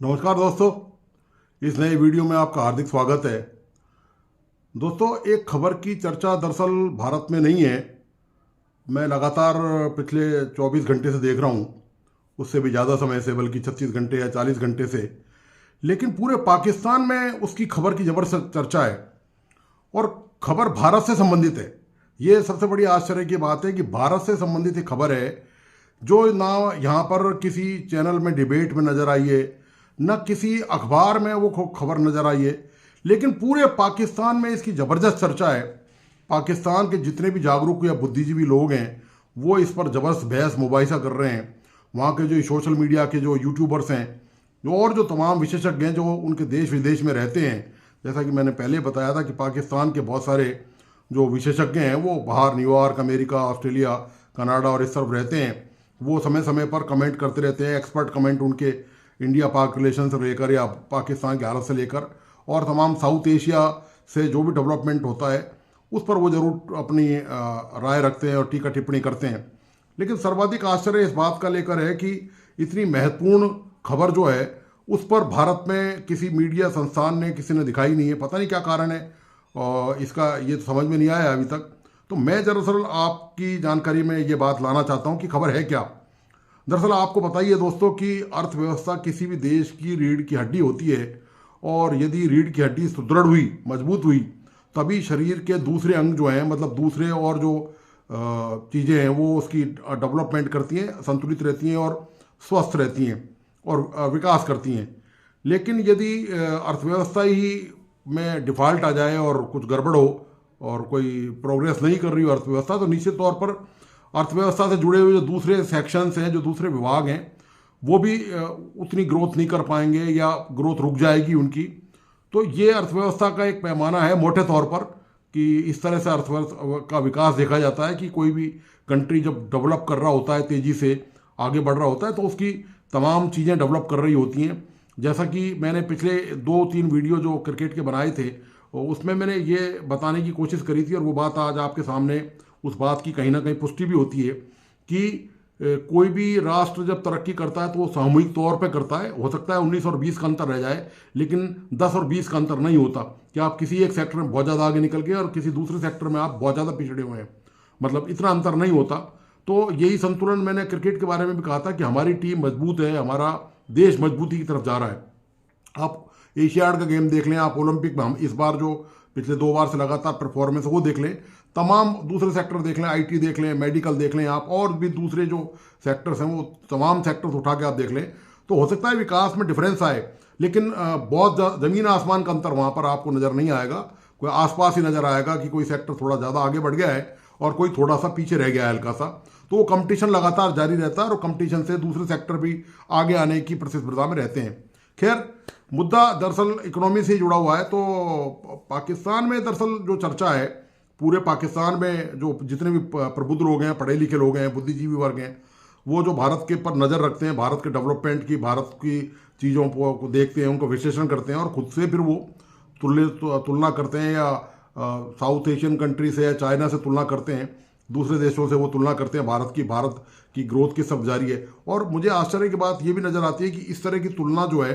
नमस्कार दोस्तों, इस नए वीडियो में आपका हार्दिक स्वागत है। दोस्तों, एक खबर की चर्चा दरअसल भारत में नहीं है। मैं लगातार पिछले 24 घंटे से देख रहा हूँ, उससे भी ज़्यादा समय से, बल्कि 36 घंटे या 40 घंटे से। लेकिन पूरे पाकिस्तान में उसकी खबर की ज़बरदस्त चर्चा है और खबर भारत से संबंधित है। ये सबसे बड़ी आश्चर्य की बात है कि भारत से संबंधित एक खबर है जो ना यहाँ पर किसी चैनल में डिबेट में नज़र आई है, न किसी अखबार में वो खबर नज़र आई है, लेकिन पूरे पाकिस्तान में इसकी ज़बरदस्त चर्चा है। पाकिस्तान के जितने भी जागरूक या बुद्धिजीवी लोग हैं वो इस पर ज़बरदस्त बहस मुबाहिसा कर रहे हैं। वहाँ के जो सोशल मीडिया के जो यूट्यूबर्स हैं और जो तमाम विशेषज्ञ हैं जो उनके देश विदेश में रहते हैं, जैसा कि मैंने पहले बताया था कि पाकिस्तान के बहुत सारे जो विशेषज्ञ हैं वो बाहर न्यूयॉर्क, अमेरिका, ऑस्ट्रेलिया, कनाडा और इस तरफ रहते हैं। वो समय समय पर कमेंट करते रहते हैं, एक्सपर्ट कमेंट उनके इंडिया पाक रिलेशन से लेकर या पाकिस्तान की हालत से लेकर और तमाम साउथ एशिया से जो भी डेवलपमेंट होता है उस पर वो ज़रूर अपनी राय रखते हैं और टीका टिप्पणी करते हैं। लेकिन सर्वाधिक आश्चर्य इस बात का लेकर है कि इतनी महत्वपूर्ण खबर जो है उस पर भारत में किसी मीडिया संस्थान ने, किसी ने दिखाई नहीं है। पता नहीं क्या कारण है और इसका ये तो समझ में नहीं आया अभी तक। तो मैं दरअसल आपकी जानकारी में ये बात लाना चाहता हूँ कि खबर है क्या। दरअसल आपको पता ही है दोस्तों कि अर्थव्यवस्था किसी भी देश की रीढ़ की हड्डी होती है और यदि रीढ़ की हड्डी सुदृढ़ हुई, मजबूत हुई, तभी शरीर के दूसरे अंग जो हैं, मतलब दूसरे और जो चीज़ें हैं वो उसकी डेवलपमेंट करती हैं, संतुलित रहती हैं और स्वस्थ रहती हैं और विकास करती हैं। लेकिन यदि अर्थव्यवस्था ही में डिफ़ॉल्ट आ जाए और कुछ गड़बड़ हो और कोई प्रोग्रेस नहीं कर रही हो अर्थव्यवस्था, तो निश्चित तौर पर अर्थव्यवस्था से जुड़े हुए जो दूसरे सेक्शंस हैं, जो दूसरे विभाग हैं, वो भी उतनी ग्रोथ नहीं कर पाएंगे या ग्रोथ रुक जाएगी उनकी। तो ये अर्थव्यवस्था का एक पैमाना है मोटे तौर पर कि इस तरह से अर्थव्यवस्था का विकास देखा जाता है कि कोई भी कंट्री जब डेवलप कर रहा होता है, तेज़ी से आगे बढ़ रहा होता है, तो उसकी तमाम चीज़ें डेवलप कर रही होती हैं। जैसा कि मैंने पिछले 2-3 वीडियो जो क्रिकेट के बनाए थे उसमें मैंने ये बताने की कोशिश करी थी और वो बात आज आपके सामने उस बात की कहीं ना कहीं पुष्टि भी होती है कि कोई भी राष्ट्र जब तरक्की करता है तो वो सामूहिक तौर पे करता है। हो सकता है 19 और 20 का अंतर रह जाए, लेकिन 10 और 20 का अंतर नहीं होता कि आप किसी एक सेक्टर में बहुत ज़्यादा आगे निकल गए और किसी दूसरे सेक्टर में आप बहुत ज़्यादा पिछड़े हुए हैं, मतलब इतना अंतर नहीं होता। तो यही संतुलन मैंने क्रिकेट के बारे में भी कहा था कि हमारी टीम मजबूत है, हमारा देश मजबूती की तरफ जा रहा है। आप एशियाड का गेम देख लें, आप ओलंपिक में हम इस बार जो पिछले 2 बार से लगातार परफॉर्मेंस है वो देख लें, तमाम दूसरे सेक्टर देख लें, आईटी देख लें, मेडिकल देख लें, आप और भी दूसरे जो सेक्टर्स हैं वो तमाम सेक्टर्स उठा के आप देख लें, तो हो सकता है विकास में डिफरेंस आए, लेकिन बहुत ज़मीन आसमान का अंतर वहाँ पर आपको नज़र नहीं आएगा। कोई आसपास ही नज़र आएगा कि कोई सेक्टर थोड़ा ज़्यादा आगे बढ़ गया है और कोई थोड़ा सा पीछे रह गया है हल्का सा। तो वो कंपटीशन लगातार जारी रहता है और कंपटीशन से दूसरे सेक्टर भी आगे आने की प्रतिस्पर्धा में रहते हैं। खैर, मुद्दा दरअसल इकोनॉमी से ही जुड़ा हुआ है। तो पाकिस्तान में दरअसल जो चर्चा है, पूरे पाकिस्तान में जो जितने भी प्रबुद्ध लोग हैं, पढ़े लिखे लोग हैं, बुद्धिजीवी वर्ग हैं, वो जो भारत के पर नज़र रखते हैं, भारत के डेवलपमेंट की, भारत की चीज़ों को देखते हैं, उनको विश्लेषण करते हैं और खुद से फिर वो तुलना करते हैं या साउथ एशियन कंट्री से या चाइना से तुलना करते हैं, दूसरे देशों से वो तुलना करते हैं भारत की ग्रोथ किस सब जारी है। और मुझे आश्चर्य की बात ये भी नज़र आती है कि इस तरह की तुलना जो है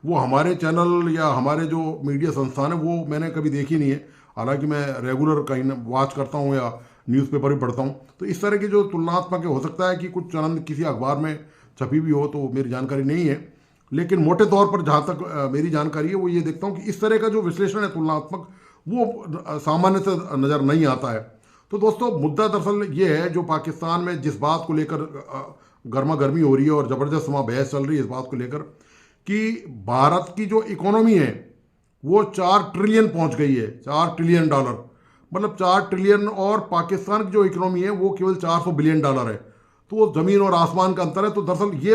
वो हमारे चैनल या हमारे जो मीडिया संस्थान है वो मैंने कभी देखी नहीं है। हालांकि मैं रेगुलर कहीं वॉच करता हूँ या न्यूज़पेपर भी पढ़ता हूँ, तो इस तरह की जो तुलनात्मक हो सकता है कि कुछ चंद किसी अखबार में छपी भी हो, तो मेरी जानकारी नहीं है। लेकिन मोटे तौर पर जहाँ तक मेरी जानकारी है वो ये देखता हूँ कि इस तरह का जो विश्लेषण है तुलनात्मक, वो सामान्य से नज़र नहीं आता है। तो दोस्तों, मुद्दा दरअसल ये है, जो पाकिस्तान में जिस बात को लेकर गर्मा गर्मी हो रही है और ज़बरदस्त वहाँ बहस चल रही है इस बात को लेकर कि भारत की जो इकोनॉमी है वो 4 ट्रिलियन पहुंच गई है, $4 ट्रिलियन, मतलब 4 ट्रिलियन, और पाकिस्तान की जो इकोनॉमी है वो केवल $400 बिलियन है। तो वो ज़मीन और आसमान का अंतर है। तो दरअसल ये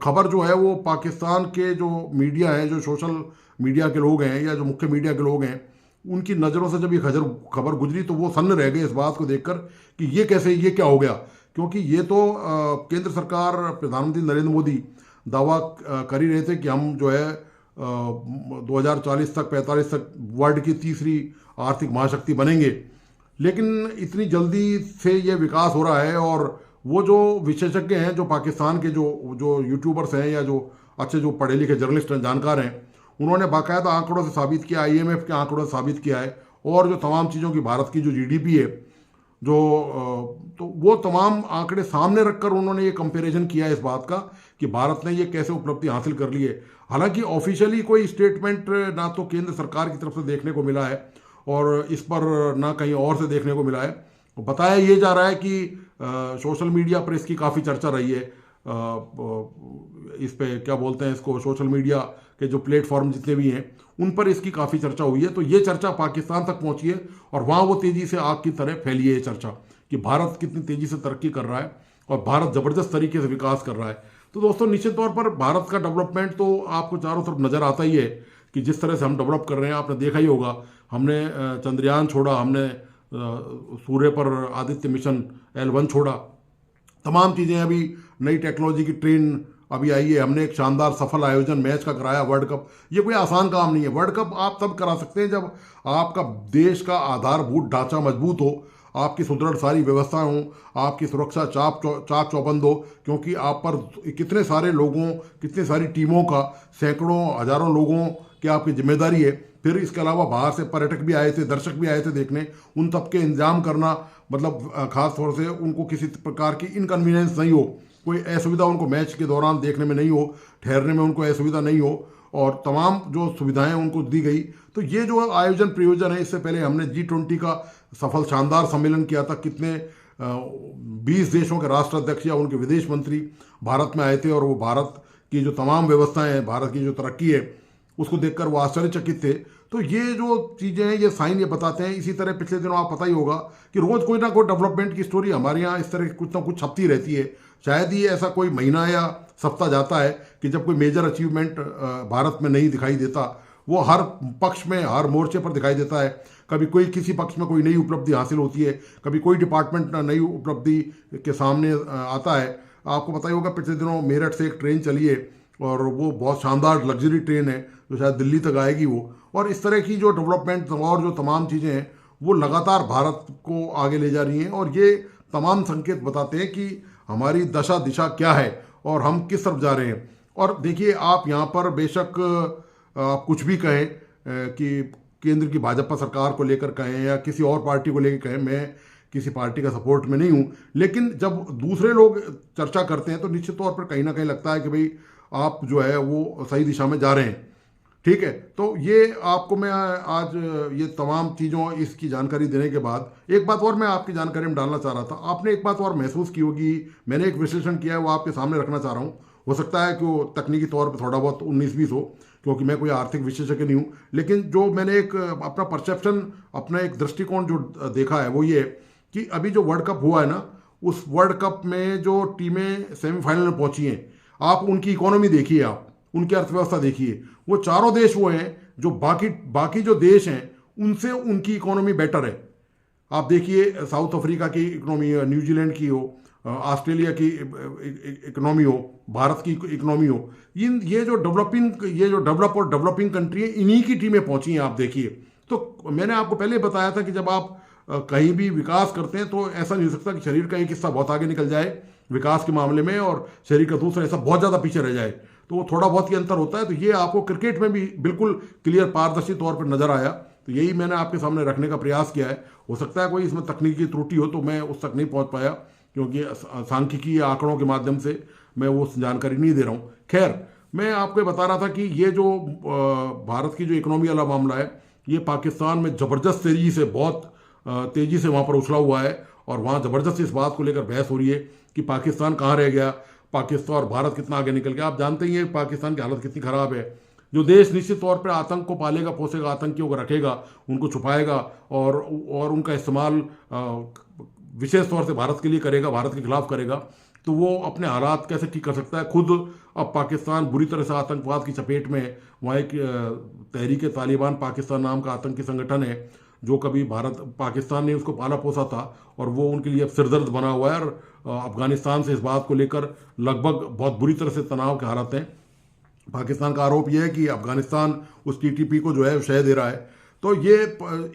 खबर जो है वो पाकिस्तान के जो मीडिया है, जो सोशल मीडिया के लोग हैं या जो मुख्य मीडिया के लोग हैं, उनकी नज़रों से जब ये खबर गुजरी तो वो सन्न रह गए इस बात को देखकर कि ये कैसे, ये क्या हो गया। क्योंकि ये तो केंद्र सरकार, प्रधानमंत्री नरेंद्र मोदी दावा कर ही रहे थे कि हम जो है 2040 तक, 45 तक वर्ल्ड की तीसरी आर्थिक महाशक्ति बनेंगे। लेकिन इतनी जल्दी से ये विकास हो रहा है और वो जो विशेषज्ञ हैं, जो पाकिस्तान के जो जो यूट्यूबर्स हैं या जो अच्छे जो पढ़े लिखे जर्नलिस्ट हैं, जानकार हैं, उन्होंने बाकायदा आंकड़ों से साबित किया, IMF के आंकड़ों से साबित किया है, और जो तमाम चीज़ों की भारत की जो GDP है, जो तो वो तमाम आंकड़े सामने रखकर उन्होंने ये कंपैरिजन किया है इस बात का कि भारत ने ये कैसे उपलब्धि हासिल कर ली है। हालांकि ऑफिशियली कोई स्टेटमेंट ना तो केंद्र सरकार की तरफ से देखने को मिला है और इस पर ना कहीं और से देखने को मिला है। बताया ये जा रहा है कि सोशल मीडिया पर इसकी काफ़ी चर्चा रही है। इस पे क्या बोलते हैं इसको, सोशल मीडिया के जो प्लेटफॉर्म जितने भी हैं उन पर इसकी काफ़ी चर्चा हुई है। तो ये चर्चा पाकिस्तान तक पहुंची है और वहाँ वो तेज़ी से आग की तरह फैली है ये चर्चा कि भारत कितनी तेज़ी से तरक्की कर रहा है और भारत ज़बरदस्त तरीके से विकास कर रहा है। तो दोस्तों, निश्चित तौर पर भारत का डेवलपमेंट तो आपको चारों तरफ नज़र आता ही है कि जिस तरह से हम डेवलप कर रहे हैं। आपने देखा ही होगा, हमने चंद्रयान छोड़ा, हमने सूर्य पर आदित्य मिशन L1 छोड़ा, तमाम चीज़ें, अभी नई टेक्नोलॉजी की ट्रेन अभी आई है, हमने एक शानदार सफल आयोजन मैच का कराया, वर्ल्ड कप। ये कोई आसान काम नहीं है। वर्ल्ड कप आप तब करा सकते हैं जब आपका देश का आधारभूत ढांचा मजबूत हो, आपकी सुदृढ़ सारी व्यवस्थाएं हों, आपकी सुरक्षा चाक चौबंद हो, क्योंकि आप पर कितने सारे लोगों, कितनी सारी टीमों का, सैकड़ों हजारों लोगों की आपकी जिम्मेदारी है। फिर इसके अलावा बाहर से पर्यटक भी आए थे, दर्शक भी आए थे देखने, उन तब के इंतजाम करना, मतलब खास तौर से उनको किसी प्रकार की इनकन्वीनियंस नहीं हो, कोई असुविधा उनको मैच के दौरान देखने में नहीं हो, ठहरने में उनको असुविधा नहीं हो, और तमाम जो सुविधाएं उनको दी गई। तो ये जो आयोजन प्रयोजन है, इससे पहले हमने G20 का सफल शानदार सम्मेलन किया था। कितने 20 देशों के राष्ट्राध्यक्ष या उनके विदेश मंत्री भारत में आए थे और वो भारत की जो तमाम व्यवस्थाएं हैं, भारत की जो तरक्की है, उसको देखकर वो आश्चर्यचकित थे। तो ये जो चीज़ें हैं, ये साइन ये बताते हैं। इसी तरह पिछले दिनों आप पता ही होगा कि रोज़ कोई ना कोई डेवलपमेंट की स्टोरी हमारे यहाँ इस तरह कुछ ना कुछ छपती रहती है। शायद ही ऐसा कोई महीना या सप्ताह जाता है कि जब कोई मेजर अचीवमेंट भारत में नहीं दिखाई देता। वो हर पक्ष में, हर मोर्चे पर दिखाई देता है। कभी कोई किसी पक्ष में कोई नई उपलब्धि हासिल होती है, कभी कोई डिपार्टमेंट नई उपलब्धि के सामने आता है। आपको पता ही होगा, पिछले दिनों मेरठ से एक ट्रेन चली है और वो बहुत शानदार लग्जरी ट्रेन है जो शायद दिल्ली तक आएगी वो। और इस तरह की जो डेवलपमेंट और जो तमाम चीज़ें हैं वो लगातार भारत को आगे ले जा रही हैं, और ये तमाम संकेत बताते हैं कि हमारी दशा दिशा क्या है और हम किस तरफ जा रहे हैं। और देखिए, आप यहाँ पर बेशक आप कुछ भी कहें कि केंद्र की भाजपा सरकार को लेकर कहें या किसी और पार्टी को लेकर कहें, मैं किसी पार्टी का सपोर्ट में नहीं हूँ, लेकिन जब दूसरे लोग चर्चा करते हैं तो निश्चित तौर पर कहीं ना कहीं लगता है कि भाई आप जो है वो सही दिशा में जा रहे हैं। ठीक है, तो ये आपको मैं आज ये तमाम चीज़ों इसकी जानकारी देने के बाद एक बात और मैं आपकी जानकारी में डालना चाह रहा था। आपने एक बात और महसूस की होगी, मैंने एक विश्लेषण किया है, वो आपके सामने रखना चाह रहा हूँ। हो सकता है कि वो तकनीकी तौर पर थोड़ा बहुत 19-20 हो, क्योंकि मैं कोई आर्थिक विशेषज्ञ नहीं हूँ, लेकिन जो मैंने एक अपना परसेप्शन, अपना एक दृष्टिकोण जो देखा है वो ये कि अभी जो वर्ल्ड कप हुआ है ना, उस वर्ल्ड कप में जो टीमें सेमीफाइनल में पहुंची हैं, आप उनकी इकोनॉमी देखिए, आप उनकी अर्थव्यवस्था देखिए। वो चारों देश वो हैं जो बाकी जो देश हैं उनसे उनकी इकोनॉमी बेटर है। आप देखिए, साउथ अफ्रीका की इकोनॉमी हो, न्यूजीलैंड की हो, ऑस्ट्रेलिया की इकोनॉमी हो, भारत की इकोनॉमी हो, ये जो डेवलप और डेवलपिंग कंट्री है, इन्हीं की टीमें पहुंची हैं। आप देखिए, तो मैंने आपको पहले बताया था कि जब आप कहीं भी विकास करते हैं तो ऐसा नहीं हो सकता कि शरीर का एक हिस्सा बहुत आगे निकल जाए विकास के मामले में और शरीर का दूसरा हिस्सा बहुत ज़्यादा पीछे रह जाए। तो वो थोड़ा बहुत ही अंतर होता है। तो ये आपको क्रिकेट में भी बिल्कुल क्लियर, पारदर्शी तौर पर नजर आया। तो यही मैंने आपके सामने रखने का प्रयास किया है। हो सकता है कोई इसमें तकनीकी त्रुटि हो तो मैं उस तक नहीं पहुंच पाया, क्योंकि सांख्यिकी आंकड़ों के माध्यम से मैं वो जानकारी नहीं दे रहा हूँ। खैर, मैं आपको बता रहा था कि ये जो भारत की जो इकोनॉमी वाला मामला है, ये पाकिस्तान में ज़बरदस्त तेजी से, बहुत तेज़ी से वहाँ पर उछला हुआ है, और वहाँ ज़बरदस्त इस बात को लेकर बहस हो रही है कि पाकिस्तान कहाँ रह गया, पाकिस्तान और भारत कितना आगे निकल गया। आप जानते ही हैं पाकिस्तान की हालत कितनी ख़राब है। जो देश निश्चित तौर पर आतंक को पालेगा पोसेगा, आतंकियों को रखेगा, उनको छुपाएगा और उनका इस्तेमाल विशेष तौर से भारत के लिए करेगा, भारत के खिलाफ करेगा, तो वो अपने हालात कैसे ठीक कर सकता है। खुद अब पाकिस्तान बुरी तरह से आतंकवाद की चपेट में है। वहाँ एक तहरीक तालिबान पाकिस्तान नाम का आतंकी संगठन है जो कभी पाकिस्तान ने उसको पाला पोसा था, और वो उनके लिए अब सिरदर्द बना हुआ है। और अफगानिस्तान से इस बात को लेकर लगभग बहुत बुरी तरह से तनाव के हालात हैं। पाकिस्तान का आरोप यह है कि अफगानिस्तान उस TTP को जो है शह दे रहा है। तो ये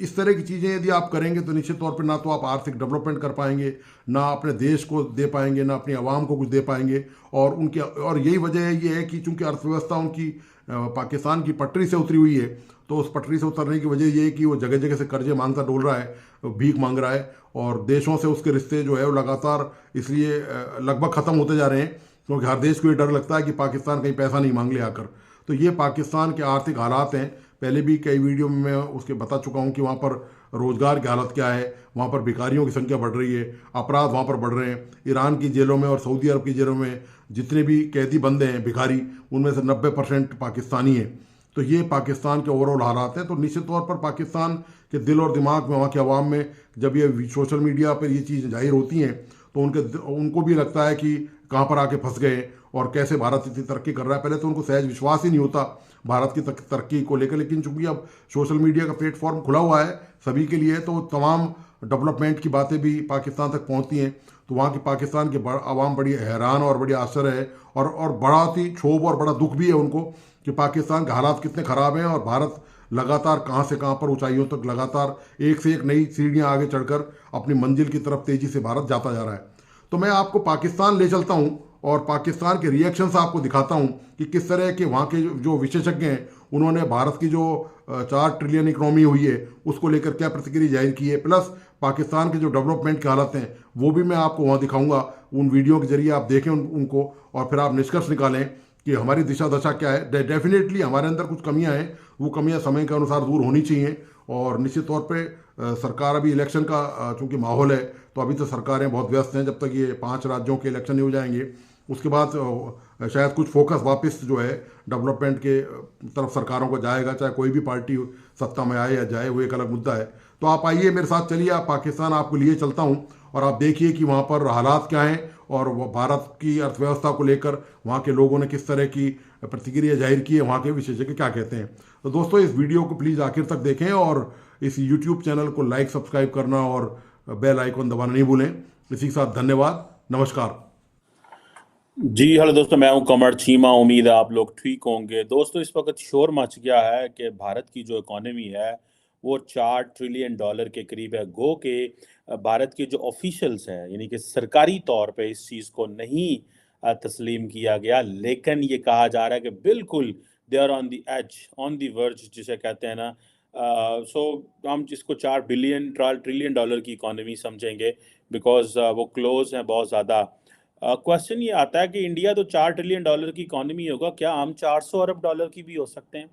इस तरह की चीज़ें यदि आप करेंगे तो निश्चित तौर पे ना तो आप आर्थिक डेवलपमेंट कर पाएंगे, ना अपने देश को दे पाएंगे, ना अपनी आवाम को कुछ दे पाएंगे। और यही वजह ये है कि चूंकि अर्थव्यवस्था उनकी पाकिस्तान की पटरी से उतरी हुई है, तो उस पटरी से उतरने की वजह ये है कि वो जगह जगह से कर्जे मांगता डोल रहा है, भीख मांग रहा है, और देशों से उसके रिश्ते जो है वो लगातार इसलिए लगभग ख़त्म होते जा रहे हैं, क्योंकि हर देश को ये डर लगता है कि पाकिस्तान कहीं पैसा नहीं मांग ले आकर। तो ये पाकिस्तान के आर्थिक हालात हैं। पहले भी कई वीडियो में मैं उसके बता चुका हूँ कि वहाँ पर रोज़गार की हालत क्या है, वहाँ पर भिखारियों की संख्या बढ़ रही है, अपराध वहाँ पर बढ़ रहे हैं। ईरान की जेलों में और सऊदी अरब की जेलों में जितने भी कैदी बंदे हैं भिखारी, उनमें से 90% पाकिस्तानी हैं। तो ये पाकिस्तान के ओवरऑल हालात हैं। तो निश्चित तौर पर पाकिस्तान के दिल और दिमाग में, वहाँ के अवाम में, जब ये सोशल मीडिया पर ये चीज़ जाहिर होती हैं तो उनको भी लगता है कि कहाँ पर आके फंस गए और कैसे भारत इतनी तरक्की कर रहा है। पहले तो उनको सहज विश्वास ही नहीं होता भारत की तरक्की को लेकर, लेकिन चूंकि अब सोशल मीडिया का प्लेटफॉर्म खुला हुआ है सभी के लिए, तो तमाम डेवलपमेंट की बातें भी पाकिस्तान तक पहुंचती हैं। तो वहाँ की पाकिस्तान के आवाम बड़ी हैरान और बड़ी आश्चर्य है, और बड़ा ही क्षोभ और बड़ा दुख भी है उनको कि पाकिस्तान के हालात कितने ख़राब हैं, और भारत लगातार कहाँ से कहाँ पर ऊंचाइयों तक लगातार एक से एक नई सीढ़ियाँ आगे चढ़कर अपनी मंजिल की तरफ तेज़ी से भारत जाता जा रहा है। तो मैं आपको पाकिस्तान ले चलता हूँ और पाकिस्तान के रिएक्शंस आपको दिखाता हूँ कि किस तरह के वहाँ के जो विशेषज्ञ हैं उन्होंने भारत की जो 4 ट्रिलियन इकोनॉमी हुई है उसको लेकर क्या प्रतिक्रिया जाहिर की है, प्लस पाकिस्तान के जो डेवलपमेंट की हालत हैं वो भी मैं आपको वहाँ दिखाऊंगा। उन वीडियो के जरिए आप देखें उनको, और फिर आप निष्कर्ष निकालें कि हमारी दिशा दशा क्या है। डेफिनेटली हमारे अंदर कुछ कमियां हैं, वो कमियां समय के अनुसार दूर होनी चाहिए। और निश्चित तौर पे सरकार, अभी इलेक्शन का चूंकि माहौल है, तो अभी तो सरकारें बहुत व्यस्त हैं। जब तक ये 5 राज्यों के इलेक्शन नहीं हो जाएंगे उसके बाद शायद कुछ फोकस वापस जो है डेवलपमेंट के तरफ सरकारों को जाएगा, चाहे कोई भी पार्टी सत्ता में आए या जाए, वो एक अलग मुद्दा है। तो आप आइए मेरे साथ, चलिए आप पाकिस्तान आपको लिए चलता हूँ और आप देखिए कि वहाँ पर हालात क्या हैं और वो भारत की अर्थव्यवस्था को लेकर वहाँ के लोगों ने किस तरह की प्रतिक्रिया जाहिर की है, वहाँ के विशेषज्ञ क्या कहते हैं। तो दोस्तों इस वीडियो को प्लीज़ आखिर तक देखें और इस यूट्यूब चैनल को लाइक सब्सक्राइब करना और बेल आइकन दबाना नहीं भूलें। इसी के साथ धन्यवाद, नमस्कार। जी हेलो दोस्तों, मैं हूं कमर चीमा। उम्मीद है आप लोग ठीक होंगे। दोस्तों इस वक्त शोर मच गया है कि भारत की जो इकोनॉमी है वो $4 ट्रिलियन के करीब है। गो के भारत के जो ऑफिशियल्स हैं, यानी कि सरकारी तौर पे इस चीज़ को नहीं तस्लीम किया गया, लेकिन ये कहा जा रहा है कि बिल्कुल they are on the edge, on the verge जिसे कहते हैं ना। सो हम जिसको $4 ट्रिलियन की इकोनॉमी समझेंगे, बिकॉज वो क्लोज हैं बहुत ज़्यादा। क्वेश्चन ये आता है कि इंडिया तो $4 ट्रिलियन की इकोनॉमी होगा, क्या हम 400 अरब डॉलर की भी हो सकते हैं?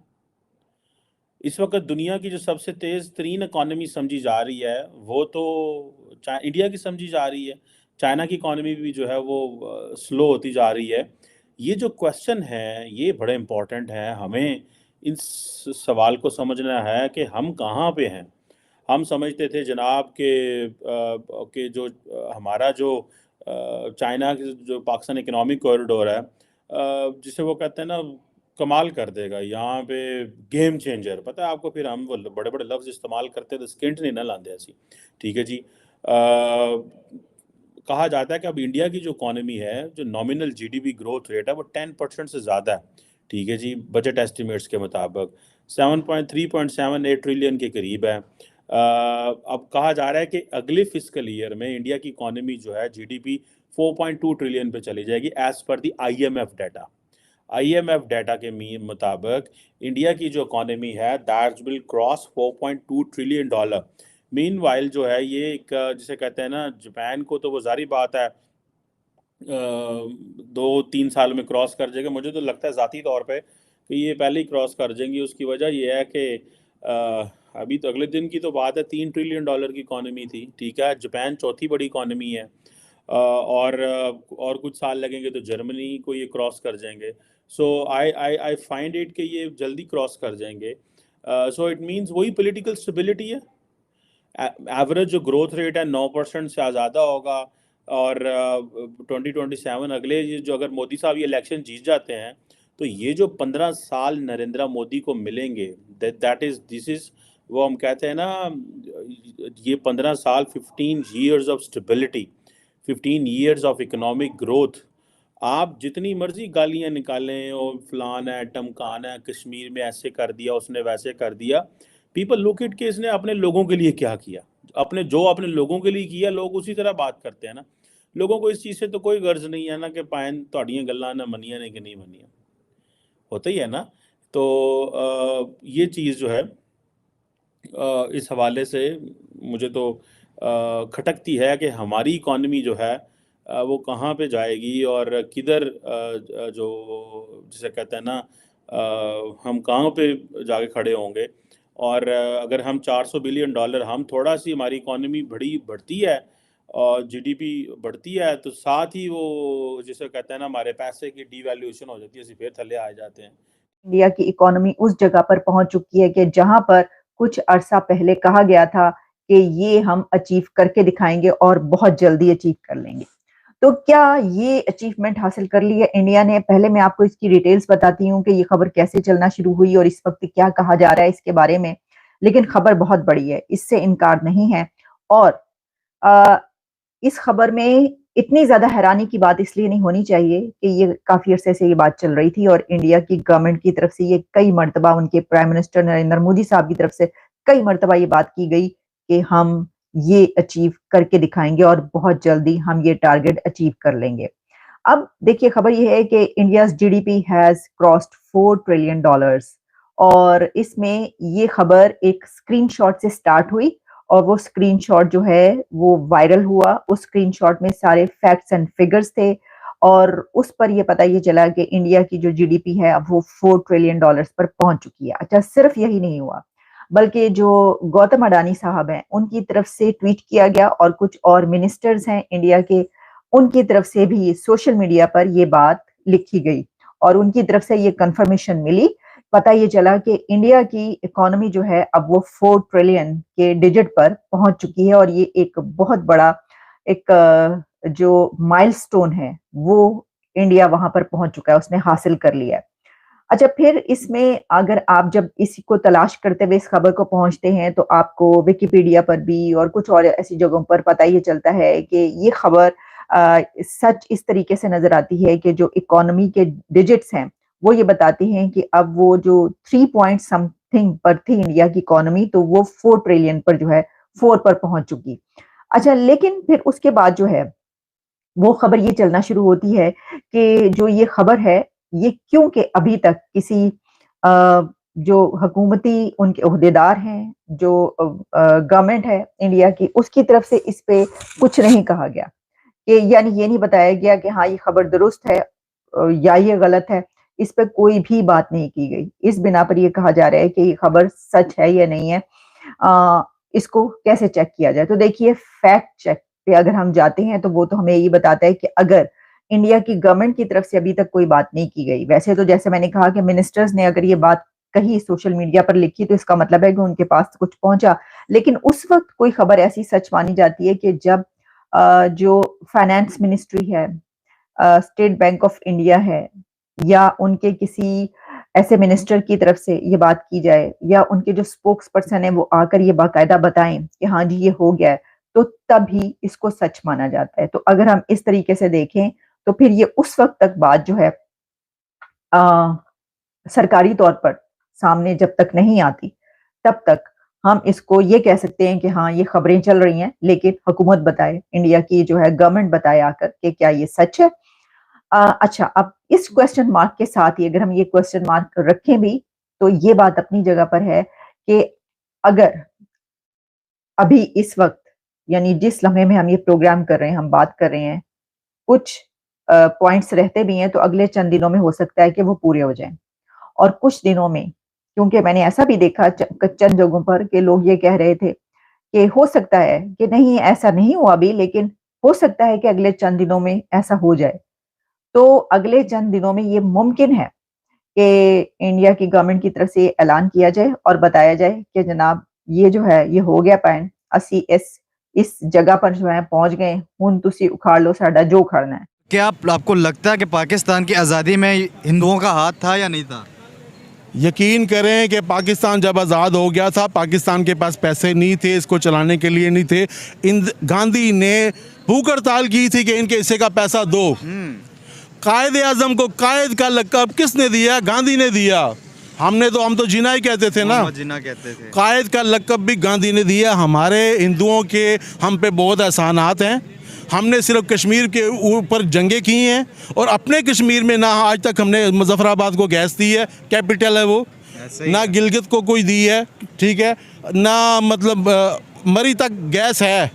इस वक्त दुनिया की जो सबसे तेज़ तरीन इकोनॉमी समझी जा रही है वो तो इंडिया की समझी जा रही है। चाइना की इकोनॉमी भी जो है वो स्लो होती जा रही है। ये जो क्वेश्चन है ये बड़े इम्पोर्टेंट है। हमें इस सवाल को समझना है कि हम कहाँ पे हैं। हम समझते थे जनाब के जो हमारा जो चाइना की जो पाकिस्तान इकोनॉमिक कॉरिडोर है, जिसे वो कहते हैं ना कमाल कर देगा यहाँ पे, गेम चेंजर। पता है आपको, फिर हम वो बड़े बड़े लफ्ज़ इस्तेमाल करते तो स्किंट नहीं ना लाते ऐसी। ठीक है जी। कहा जाता है कि अब इंडिया की जो इकोनॉमी है, जो नॉमिनल जीडीपी ग्रोथ रेट है वो 10% से ज़्यादा है। ठीक है जी, बजट एस्टिमेट्स के मुताबिक 3.78 ट्रिलियन के करीब है। अब कहा जा रहा है कि अगले फिस्कल ईयर में इंडिया की इकोनॉमी जो है जीडीपी 4.2 ट्रिलियन पे चली जाएगी, एज पर दी आईएमएफ डाटा। आईएमएफ डाटा के मुताबिक इंडिया की जो इकोनॉमी है that will cross $4.2 trillion. Mean while जो है ये एक जिसे कहते हैं ना, जापान को तो वो जारी बात है 2-3 साल में क्रॉस कर जाएगा। मुझे तो लगता है ज़ाती तौर पे कि ये पहले ही क्रॉस कर जाएंगी। उसकी वजह ये है कि अभी तो अगले दिन की तो बात है, $3 ट्रिलियन की इकोनॉमी थी। ठीक है, जापान चौथी बड़ी इकोनॉमी है, और कुछ साल लगेंगे तो जर्मनी को ये क्रॉस कर जाएंगे। सो आई फाइंड इट कि ये जल्दी क्रॉस कर जाएंगे। सो इट मीन्स वही पॉलिटिकल स्टेबिलिटी है। एवरेज जो ग्रोथ रेट है 9% से ज़्यादा होगा। और 2027 अगले जो अगर मोदी साहब ये इलेक्शन जीत जाते हैं तो ये जो 15 साल नरेंद्र मोदी को मिलेंगे, दिस इज वो हम कहते हैं ना, ये 15 साल, 15 years of stability, 15 years of economic growth. आप जितनी मर्जी गालियां निकालें और फलाना है टमकाना है, कश्मीर में ऐसे कर दिया उसने वैसे कर दिया, पीपल लुक इट कि इसने अपने लोगों के लिए क्या किया, अपने लोगों के लिए किया, लोग उसी तरह बात करते हैं ना। लोगों को इस चीज़ से तो कोई गर्ज नहीं है ना कि पायन ਤੁਹਾਡੀਆਂ ਗੱਲਾਂ ना मनिया ने कि नहीं मनिया, होता ही है ना। तो ये चीज़ जो है इस हवाले से मुझे तो खटकती है कि हमारी इकॉनमी जो है वो कहाँ पे जाएगी और किधर जो जिसे कहते हैं ना हम कहाँ पे जाके खड़े होंगे। और अगर हम $400 बिलियन, हम थोड़ा सी हमारी इकॉनमी बढ़ती है और जीडीपी बढ़ती है, तो साथ ही वो जिसे कहते हैं ना हमारे पैसे की डीवैल्यूएशन हो जाती है, फिर थल्ले आ जाते हैं। इंडिया की इकोनॉमी उस जगह पर पहुंच चुकी है कि जहां पर कुछ अरसा पहले कहा गया था कि ये हम अचीव करके दिखाएंगे और बहुत जल्दी अचीव कर लेंगे। तो क्या ये अचीवमेंट हासिल कर ली है इंडिया ने? पहले मैं आपको इसकी डिटेल्स बताती हूँ कि ये खबर कैसे चलना शुरू हुई और इस वक्त क्या कहा जा रहा है इसके बारे में। लेकिन खबर बहुत बड़ी है, इससे इनकार नहीं है। और इस खबर में इतनी ज्यादा हैरानी की बात इसलिए नहीं होनी चाहिए कि ये काफी अरसे से ये बात चल रही थी और इंडिया की गवर्नमेंट की तरफ से ये कई मर्तबा, उनके प्राइम मिनिस्टर नरेंद्र मोदी साहब की तरफ से कई मर्तबा ये बात की गई कि हम ये अचीव करके दिखाएंगे और बहुत जल्दी हम ये टारगेट अचीव कर लेंगे। अब देखिए, खबर ये है कि India's GDP has crossed $4 trillion और इसमें ये खबर एक स्क्रीनशॉट से स्टार्ट हुई और वो स्क्रीनशॉट जो है वो वायरल हुआ। उस स्क्रीनशॉट में सारे फैक्ट्स एंड फिगर्स थे और उस पर ये पता ये चला कि इंडिया की जो जीडीपी है अब वो $4 ट्रिलियन पर पहुंच चुकी है। अच्छा, सिर्फ यही नहीं हुआ, बल्कि जो गौतम अडानी साहब हैं उनकी तरफ से ट्वीट किया गया और कुछ और मिनिस्टर्स हैं इंडिया के, उनकी तरफ से भी सोशल मीडिया पर ये बात लिखी गई और उनकी तरफ से ये कंफर्मेशन मिली। पता ये चला कि इंडिया की इकोनॉमी जो है अब वो 4 ट्रिलियन के डिजिट पर पहुंच चुकी है और ये एक बहुत बड़ा एक जो माइलस्टोन है वो इंडिया वहां पर पहुंच चुका है, उसने हासिल कर लिया है। अच्छा, फिर इसमें अगर आप जब इसी को तलाश करते हुए इस खबर को पहुंचते हैं तो आपको विकिपीडिया पर भी और कुछ और ऐसी जगहों पर पता ये चलता है कि ये खबर सच इस तरीके से नजर आती है कि जो इकोनॉमी के डिजिट्स हैं वो ये बताती हैं कि अब वो जो 3 पॉइंट समथिंग पर थी इंडिया की इकोनॉमी, तो वो 4 ट्रिलियन पर जो है 4 पर पहुंच चुकी। अच्छा, लेकिन फिर उसके बाद जो है वो खबर ये चलना शुरू होती है कि जो ये खबर है ये क्यों कि अभी तक किसी जो हुकूमती उनके ओहदेदार हैं, जो गवर्नमेंट है इंडिया की, उसकी तरफ से इस पे कुछ नहीं कहा गया कि, यानी ये नहीं बताया गया कि हाँ ये खबर दुरुस्त है या ये गलत है। इस पे कोई भी बात नहीं की गई। इस बिना पर ये कहा जा रहा है कि ये खबर सच है या नहीं है। इसको कैसे चेक किया जाए? तो देखिए, फैक्ट चेक पे अगर हम जाते हैं तो वो तो हमें ये बताता है कि अगर इंडिया की गवर्नमेंट की तरफ से अभी तक कोई बात नहीं की गई, वैसे तो जैसे मैंने कहा कि मिनिस्टर्स ने अगर ये बात कही, सोशल मीडिया पर लिखी, तो इसका मतलब है कि उनके पास कुछ पहुंचा। लेकिन उस वक्त कोई खबर ऐसी सच मानी जाती है कि जब जो फाइनेंस मिनिस्ट्री है, स्टेट बैंक ऑफ इंडिया है, या उनके किसी ऐसे मिनिस्टर की तरफ से ये बात की जाए, या उनके जो स्पोक्स पर्सन है वो आकर ये बाकायदा बताएं कि हाँ जी ये हो गया है, तो तभी इसको सच माना जाता है। तो अगर हम इस तरीके से देखें तो फिर ये उस वक्त तक बात जो है सरकारी तौर पर सामने जब तक नहीं आती, तब तक हम इसको ये कह सकते हैं कि हाँ ये खबरें चल रही हैं, लेकिन हुकूमत बताए, इंडिया की जो है गवर्नमेंट बताए आकर कि क्या ये सच है। अच्छा, अब इस क्वेश्चन मार्क के साथ ही अगर हम ये क्वेश्चन मार्क रखें भी, तो ये बात अपनी जगह पर है कि अगर अभी इस वक्त, यानी जिस लम्हे में हम ये प्रोग्राम कर रहे हैं, हम बात कर रहे हैं, कुछ पॉइंट्स रहते भी हैं तो अगले चंद दिनों में हो सकता है कि वो पूरे हो जाएं, और कुछ दिनों में, क्योंकि मैंने ऐसा भी देखा चंद जगहों पर कि लोग ये कह रहे थे कि हो सकता है कि नहीं, ऐसा नहीं हुआ अभी, लेकिन हो सकता है कि अगले चंद दिनों में ऐसा हो जाए। तो अगले चंद दिनों में ये मुमकिन है कि इंडिया की गवर्नमेंट की तरफ से ऐलान किया जाए और बताया जाए कि जनाब ये जो है ये हो गया पैन, असी इस जगह पर जो है पहुंच गए, हुन तुसी उखाड़ लो साडा जो उखाड़ना है। क्या आपको लगता है कि पाकिस्तान की आज़ादी में हिंदुओं का हाथ था या नहीं था? यकीन करें कि पाकिस्तान जब आज़ाद हो गया था, पाकिस्तान के पास पैसे नहीं थे, इसको चलाने के लिए नहीं थे। गांधी ने भूख हड़ताल की थी कि इनके हिस्से का पैसा दो। कायद आज़म को कायद का लक़ब किसने दिया? गांधी ने दिया। हम तो जिना ही कहते थे ना। मोहम्मद जिन्ना कहते थे। कायद का लक़ब भी गांधी ने दिया। हमारे हिंदुओं के हम पे बहुत एहसानात हैं। हमने सिर्फ कश्मीर के ऊपर जंगें की हैं और अपने कश्मीर में ना आज तक हमने मुजफ्फराबाद को गैस दी है, कैपिटल है वो, ना गिलगित को कोई दी है, ठीक है, ना मतलब मरी तक गैस है,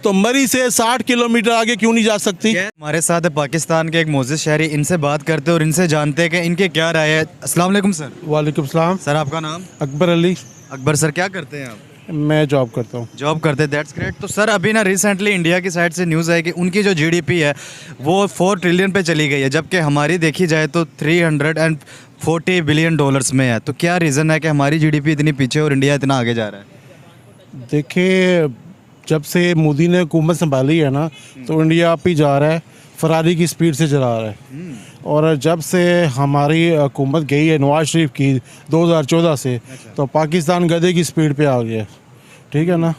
तो मरी से 60 किलोमीटर आगे क्यों नहीं जा सकती। हमारे साथ है पाकिस्तान के एक मोअज़्ज़िज़ शहरी, इनसे बात करते हैं और इनसे जानते हैं कि इनके क्या राय है। अस्सलाम वालेकुम सर। वालेकुम सलाम। सर आपका नाम? अकबर अली। अकबर सर, क्या करते हैं आप? मैं जॉब करता हूँ। जॉब करते हैं, दैट्स ग्रेट। तो सर अभी ना रिसेंटली इंडिया की साइड से न्यूज़ है कि उनकी जो जीडीपी है वो 4 ट्रिलियन पे चली गई है, जबकि हमारी देखी जाए तो 340 बिलियन डॉलर्स में है। तो क्या रीज़न है कि हमारी जीडीपी इतनी पीछे और इंडिया इतना आगे जा रहा है? देखिए, जब से मोदी ने हुकूमत संभाली है ना, तो इंडिया आप ही जा रहा है, फरारी की स्पीड से चला रहा है। और जब से हमारी हुकूमत गई है नवाज शरीफ की 2014 से, तो पाकिस्तान गधे की स्पीड पे आ गया, ठीक है ना।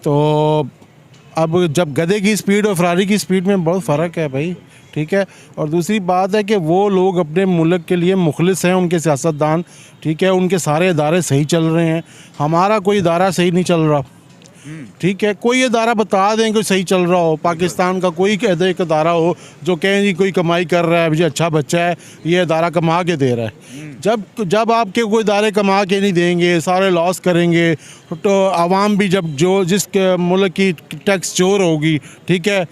तो अब जब गधे की स्पीड और फरारी की स्पीड में बहुत फ़र्क है भाई, ठीक है। और दूसरी बात है कि वो लोग अपने मुल्क के लिए मुखलिस हैं, उनके सियासतदान, ठीक है, उनके सारे इदारे सही चल रहे हैं। हमारा कोई इदारा सही नहीं चल रहा, ठीक है। कोई इदारा बता दें कि सही चल रहा हो, पाकिस्तान का कोई एक इदारा हो जो कहें जी कोई कमाई कर रहा है, मुझे अच्छा बच्चा है, ये इदारा कमा के दे रहा है। जब आपके कोई इदारे कमा के नहीं देंगे, सारे लॉस करेंगे, तो आवाम भी जब जो जिस मुल्क की टैक्स चोर होगी, ठीक है,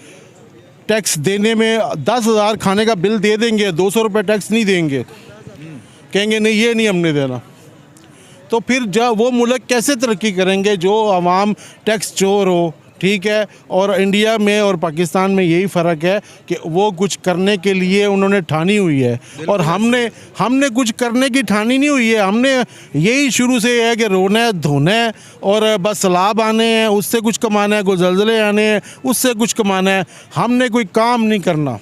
टैक्स देने में 10,000 खाने का बिल दे देंगे, 200 रुपये टैक्स नहीं देंगे, कहेंगे नहीं ये नहीं हमने देना। तो फिर जब वो मुल्क कैसे तरक्की करेंगे जो आवाम टैक्स चोर हो, ठीक है। और इंडिया में और पाकिस्तान में यही फ़र्क है कि वो कुछ करने के लिए उन्होंने ठानी हुई है और हमने कुछ करने की ठानी नहीं हुई है। हमने यही शुरू से है कि रोना है, धोना है और बस सैलाब आने हैं उससे कुछ कमाना है, कोई ज़लज़ले आने हैं उससे कुछ कमाना है। हमने कोई काम नहीं करना।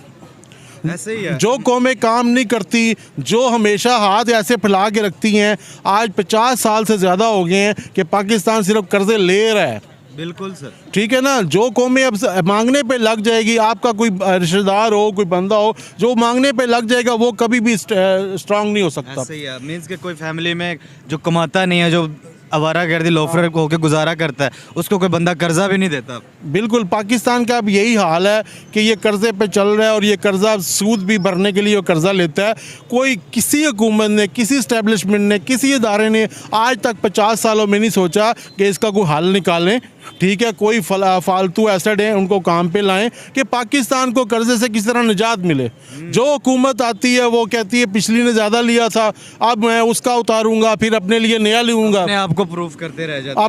ऐसे ही है। जो कौमें काम नहीं करती, जो हमेशा हाथ ऐसे फैला के रखती हैं, आज 50 साल से ज़्यादा हो गए हैं कि पाकिस्तान सिर्फ कर्जे ले रहा है। बिल्कुल सर, ठीक है ना। जो कौमें अब मांगने पे लग जाएगी, आपका कोई रिश्तेदार हो, कोई बंदा हो जो मांगने पे लग जाएगा, वो कभी भी स्ट्रांग नहीं हो सकता। ऐसे ही है। मीन्स कि कोई फैमिली में जो कमाता नहीं है, जो आवारागर्दी लोफर होकर गुजारा करता है, उसको कोई बंदा कर्जा भी नहीं देता। बिल्कुल, पाकिस्तान का अब यही हाल है कि ये कर्जे पे चल रहा है और ये कर्जा सूद भी भरने के लिए वो कर्जा लेता है। कोई किसी हुकूमत ने, किसी इस्टेब्लिशमेंट ने, किसी इदारे ने आज तक 50 सालों में नहीं सोचा कि इसका कोई हल निकालें, ठीक है। कोई फालतू एसेट हैं उनको काम पे लाएं कि पाकिस्तान को कर्जे से किस तरह निजात मिले। जो हुकूमत आती है वो कहती है पिछली ने ज़्यादा लिया था, अब मैं उसका उतारूंगा, फिर अपने लिए नया लूँगा। अपने आप को प्रूफ करते रह जाते हैं।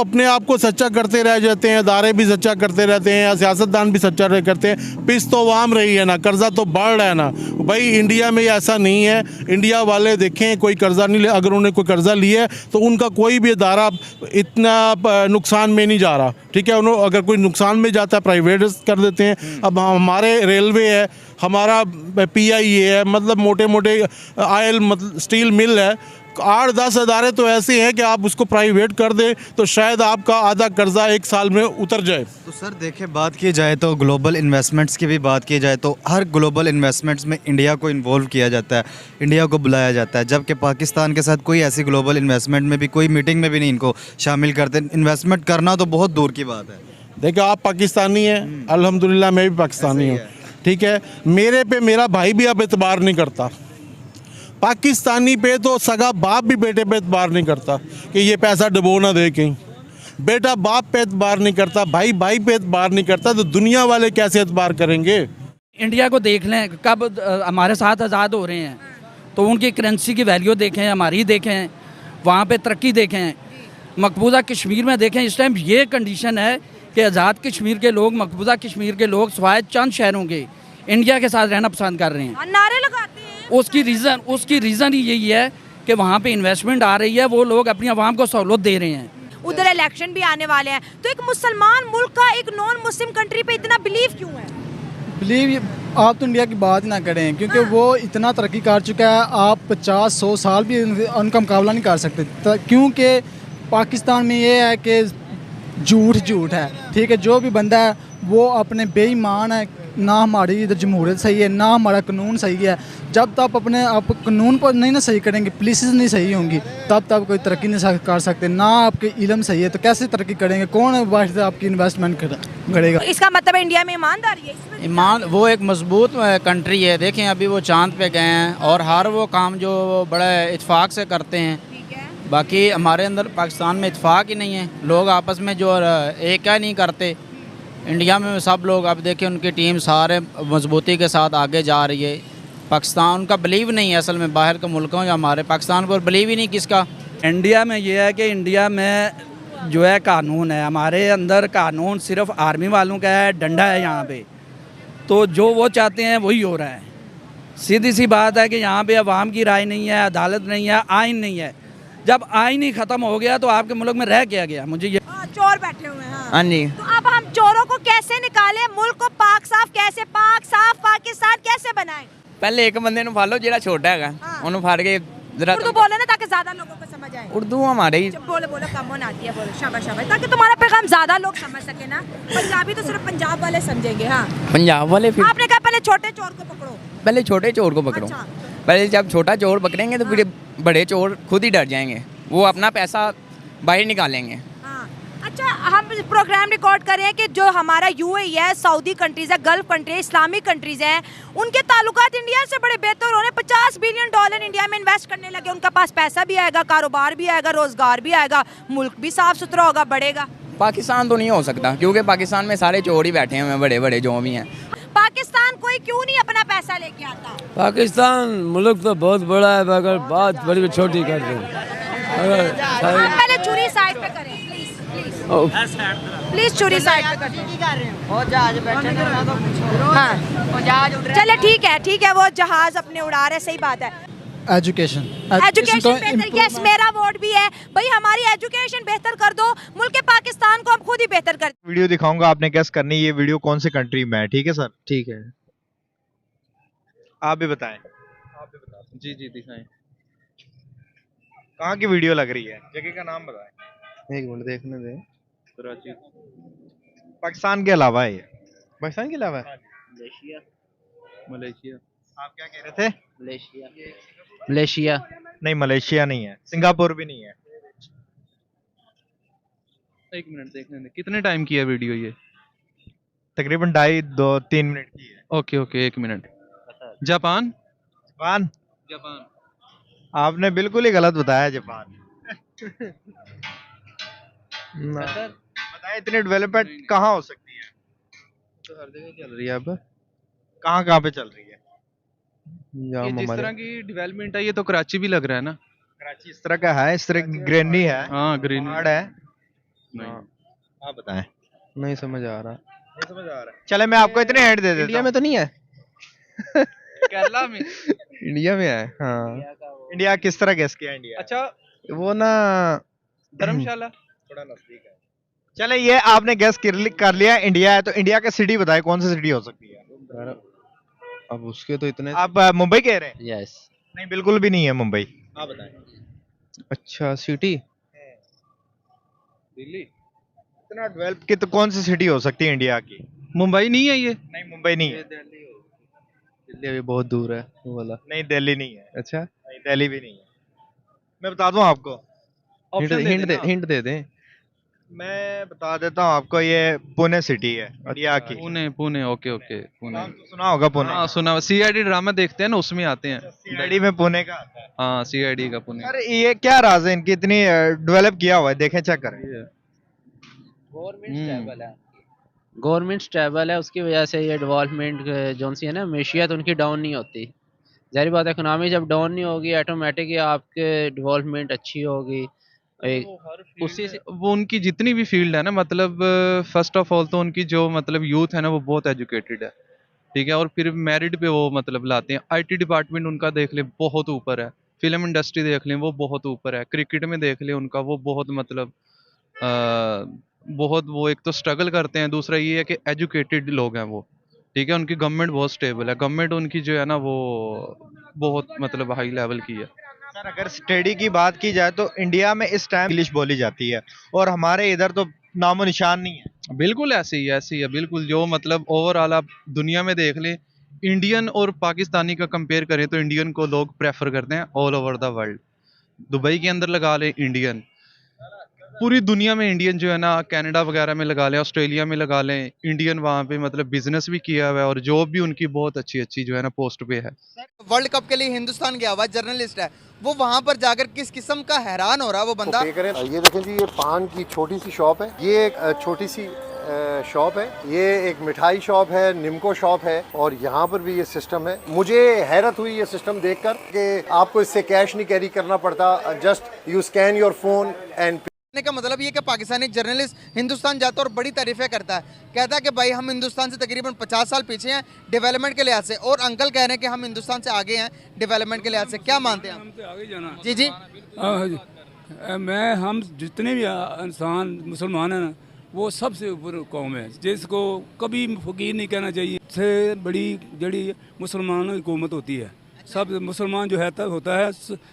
अपने आप को सच्चा करते रह जाते हैं, इदारे भी सच्चा करते रहते हैं, सियासतदान भी सच्चा करते हैं। पिस तो वाम रही है ना, कर्जा तो बढ़ रहा है ना भाई। इंडिया में ऐसा नहीं है। इंडिया वाले देखें, कोई कर्जा नहीं ले, अगर उन्होंने कोई कर्जा लिया है तो उनका कोई भी इदारा इतना नुकसान में नहीं जा रहा, ठीक है। उन्होंने अगर कोई नुकसान में जाता है प्राइवेट कर देते हैं। अब हमारे रेलवे है, हमारा PIA है, मतलब मोटे मोटे ऑयल मतलब स्टील मिल है, 8-10 इदारे तो ऐसे हैं कि आप उसको प्राइवेट कर दें तो शायद आपका आधा कर्जा 1 साल में उतर जाए। तो सर देखिए, बात की जाए तो ग्लोबल इन्वेस्टमेंट्स की भी बात की जाए तो हर ग्लोबल इन्वेस्टमेंट्स में इंडिया को इन्वॉल्व किया जाता है, इंडिया को बुलाया जाता है, जबकि पाकिस्तान के साथ कोई ऐसी ग्लोबल इन्वेस्टमेंट में भी, कोई मीटिंग में भी नहीं इनको शामिल करते। इन्वेस्टमेंट करना तो बहुत दूर की बात है। देखो, आप पाकिस्तानी हैं, अल्हम्दुलिल्लाह मैं भी पाकिस्तानी हूँ, ठीक है। मेरे पे मेरा भाई भी अब एतबार नहीं करता। पाकिस्तानी पे तो सगा बाप भी बेटे पे एतबार नहीं करता कि ये पैसा डुबो ना दे कहीं। बेटा बाप पे एतबार नहीं करता, भाई भाई पे एतबार नहीं करता, तो दुनिया वाले कैसे एतबार करेंगे। इंडिया को देख लें, कब हमारे साथ आज़ाद हो रहे हैं तो उनकी करेंसी की वैल्यू देखें, हमारी देखें, वहाँ पे तरक्की देखें। मकबूजा कश्मीर में देखें, इस टाइम ये कंडीशन है कि आज़ाद कश्मीर के लोग, मकबूजा कश्मीर के लोग सिवाय चंद शहरों के इंडिया के साथ रहना पसंद कर रहे हैं। नारे लगाते हैं। उसकी रीज़न ही यही है कि वहाँ पे इन्वेस्टमेंट आ रही है, वो लोग अपनी आवाम को सहूलत दे रहे हैं। उधर इलेक्शन भी आने वाले हैं, तो एक मुसलमान मुल्क का एक नॉन मुस्लिम कंट्री पे इतना बिलीव क्यों है? बिलीव, आप तो इंडिया की बात ना करें क्योंकि वो इतना तरक्की कर चुका है, आप 50-100 साल भी उनका मुकाबला नहीं कर सकते, क्योंकि पाकिस्तान में ये है कि झूठ है, ठीक है। जो भी बंदा है वो अपने बेईमान है, ना हमारी इधर जमहूरियत सही है, ना हमारा कानून सही है। जब तक अपने आप कानून पर नहीं ना सही करेंगे, पुलिस नहीं सही होंगी, तब तक कोई तरक्की नहीं कर सकते। ना आपके इल्म सही है तो कैसे तरक्की करेंगे? कौन वाहिद आपकी इन्वेस्टमेंट करेगा? इसका मतलब है इंडिया में ईमानदारी है इसमें? ईमान वो एक मजबूत कंट्री है। देखें अभी वो चांद पे गए हैं और हर वो काम जो बड़े इत्फाक से करते हैं। ठीक है। बाकी हमारे अंदर पाकिस्तान में इत्फाक ही नहीं है, लोग आपस में जो एक है नहीं करते। इंडिया में सब लोग अब देखें उनकी टीम सारे मजबूती के साथ आगे जा रही है। पाकिस्तान उनका बिलीव नहीं है असल में, बाहर के मुल्कों या हमारे पाकिस्तान पर बिलीव ही नहीं किसका। इंडिया में ये है कि इंडिया में जो है कानून है, हमारे अंदर कानून सिर्फ आर्मी वालों का है, डंडा है यहाँ पे, तो जो वो चाहते हैं वही हो रहा है। सीधी सी बात है कि यहाँ पे अवाम की राय नहीं है, अदालत नहीं है, आइन नहीं है। जब आइन ही ख़त्म हो गया तो आपके मुल्क में रह क्या गया? मुझे ये चोर बैठे हुए हैं। हाँ जी, तो अब हम चोरों को कैसे निकालें? मुल्क को पाक साफ कैसे, पाक साफ पाकिस्तान कैसे बनाएं? पहले एक बंदे नु फालो जेड़ा छोटा है ओनु फाड़ के जरा उर्दू बोले ना ताकि ज्यादा लोगों को समझ आए। उर्दू हमारे ही बोले बोले कम होना आती है, बोलो शाबाश शाबाश, ताकि तुम्हारा पैगाम ज्यादा लोग समझ सके ना। पंजाबी तो सिर्फ पंजाब वाले समझेंगे। हाँ, पंजाब वाले फिर आपने कहा पहले छोटे चोर को पकड़ो। पहले छोटे चोर को पकड़ो। अच्छा। पहले जब छोटा चोर पकड़ेंगे तो फिर बड़े चोर खुद ही डर जाएंगे, वो अपना पैसा बाहर निकालेंगे। हाँ। अच्छा, हम प्रोग्राम रिकॉर्ड करें कि जो हमारा यूएई है, सऊदी कंट्रीज है, गल्फ कंट्री है, इस्लामिक कंट्रीज हैं, उनके ताल्लुकात इंडिया से बड़े बेहतर होने। $50 बिलियन इंडिया में इन्वेस्ट करने लगे। उनका पास पैसा भी आएगा, कारोबार भी आएगा, रोजगार भी आएगा, मुल्क भी साफ सुथरा होगा, बढ़ेगा। पाकिस्तान तो नहीं हो सकता क्योंकि पाकिस्तान में सारे चोर ही बैठे हुए हैं, बड़े बड़े जो भी हैं। पाकिस्तान कोई क्यों नहीं अपना पैसा लेके आता? पाकिस्तान मुल्क तो बहुत बड़ा है, मगर बात बड़ी छोटी कर दो। आप पहले चूरी साइड पे करें प्लीज, प्लीज चूरी साइड पे करें। हाँ, चले ठीक है, वो जहाज अपने उड़ा रहे, सही बात है। एजुकेशन बेहतर, यस मेरा वोट भी है भाई। हमारी एजुकेशन बेहतर कर दो, मुल्क पाकिस्तान को हम खुद ही बेहतर कर। वीडियो दिखाऊंगा, आपने गेस करनी ये वीडियो कौन से कंट्री में है। ठीक है सर? ठीक है, आप भी बताएं। जी जी दिखाएं। कहाँ की वीडियो लग रही है? जगह का नाम बताएं। एक मिनट देखने दे। कराची। पाकिस्तान के अलावा है ये। पाकिस्तान के अलावा मलेशिया। आप क्या कह रहे थे? मलेशिया नहीं, मलेशिया नहीं है, सिंगापुर भी नहीं है। एक मिनट देखने दे। कितने टाइम की है वीडियो ये? तकरीबन 2.5-3 मिनट की है। ओके ओके, एक मिनट। जापान। जापान? जापान आपने बिल्कुल ही गलत बताया। जापान। बताए इतनी डेवलपमेंट कहाँ हो सकती है? तो हर जगह चल रही है अब। कहाँ पे चल रही है? ये जिस तरह की डेवलपमेंट है ये तो कराची भी लग रहा है ना। कराची इस तरह का है, इस तरह की ग्रीनरी है। हाँ, ग्रीन पहाड़ है। नहीं, आप बताएं। नहीं समझ आ रहा। नहीं समझ आ रहा। चले मैं आपको इतने हिंट दे देता हूं। इंडिया में तो नहीं है। केरला में। इंडिया में है। हाँ, इंडिया किस तरह गेस किया? इंडिया अच्छा वो ना धर्मशाला। थोड़ा नजदीक है। चले ये आपने गेस कर लिया इंडिया है, तो इंडिया का सिटी बताए कौन सी सिटी हो सकती है? अब उसके तो इतने। आप मुंबई कह रहे हैं? यस। नहीं, बिल्कुल भी नहीं है मुंबई। आप बताएं। अच्छा, सिटी दिल्ली। इतना डेवलप की तो कौन सी सिटी हो सकती है इंडिया की? मुंबई नहीं है ये। नहीं, मुंबई नहीं है। दिल्ली अभी बहुत दूर है वो वाला। नहीं, दिल्ली नहीं है। अच्छा, नहीं, दिल्ली भी नहीं है। मैं बता दूं आपको? हिंट दे दें। मैं बता देता हूँ आपको, ये पुणे सिटी है इंडिया की। Pune okay okay, Pune. नाम तो सुना होगा पुणे। हाँ सुना, सीआईडी ड्रामा देखते हैं ना, उसमें आते हैं। सीआईडी में पुणे का आता है। हाँ, सीआईडी का पुणे। अरे ये क्या राज है इनकी, इतनी डेवलप किया हुआ है, देखें चेक करें। गवर्नमेंट स्टेबल है, उसकी वजह से ये डेवलपमेंट जो सी है ना, मैशियत उनकी डाउन नहीं होती। जाहिर बात है, इकोनॉमी जब डाउन नहीं होगी ऑटोमेटिक ही आपके डेवलपमेंट अच्छी होगी। उसी से वो उनकी जितनी भी फील्ड है ना, मतलब फर्स्ट ऑफ ऑल तो उनकी जो मतलब यूथ है ना वो बहुत एजुकेटेड है, ठीक है, और फिर मेरिट पे वो मतलब लाते हैं। आईटी डिपार्टमेंट उनका देख ले बहुत ऊपर है, फिल्म इंडस्ट्री देख लें वो बहुत ऊपर है, क्रिकेट में देख लें उनका वो बहुत मतलब बहुत वो एक तो स्ट्रगल करते हैं, दूसरा ये है कि एजुकेटेड लोग हैं वो, ठीक है। उनकी गवर्नमेंट बहुत स्टेबल है, गवर्नमेंट उनकी जो है ना वो बहुत मतलब हाई लेवल की है। सर अगर स्टडी की बात की जाए तो इंडिया में इस टाइम इंग्लिश बोली जाती है और हमारे इधर तो नामो निशान नहीं है। बिल्कुल ऐसे ही है बिल्कुल। जो मतलब ओवरऑल आप दुनिया में देख लें, इंडियन और पाकिस्तानी का कंपेयर करें तो इंडियन को लोग प्रेफर करते हैं all over the world. Dubai के अंदर लगा लें इंडियन, पूरी दुनिया में इंडियन जो है ना, कनाडा वगैरह में लगा लें, ऑस्ट्रेलिया में लगा लें, इंडियन वहाँ पे मतलब बिजनेस भी किया हुआ है और जॉब भी उनकी बहुत अच्छी अच्छी जो है ना पोस्ट पे है। वर्ल्ड कप के लिए हिंदुस्तान गया हुआ जर्नलिस्ट है, वो वहाँ पर जाकर किस किस्म का हैरान हो रहा है वो बंदा। ये देखें जी, ये पान की छोटी सी शॉप है, ये एक छोटी सी शॉप है, ये एक मिठाई शॉप है, निम्को शॉप है, और यहाँ पर भी ये सिस्टम है। मुझे हैरत हुई ये सिस्टम देखकर कि आपको इससे कैश नहीं कैरी करना पड़ता, just you scan your phone and. का मतलब ये कि पाकिस्तानी जर्नलिस्ट हिंदुस्तान जाता है और बड़ी तारीफें करता है, कहता है कि भाई हम हिंदुस्तान से तकरीबन 50 साल पीछे हैं डेवलपमेंट के लिहाज से, और अंकल कह रहे हैं कि हम हिंदुस्तान से आगे हैं डेवलपमेंट के लिहाज से। क्या मानते हैं हम? आगे जाना जी जी हम जितने भी इंसान मुसलमान हैं ना, वो सबसे ऊपर कौम है, जिसको कभी फकीर नहीं कहना चाहिए। सबसे बड़ी जड़ी मुसलमानों की हुकूमत होती है। सब मुसलमान जो है होता है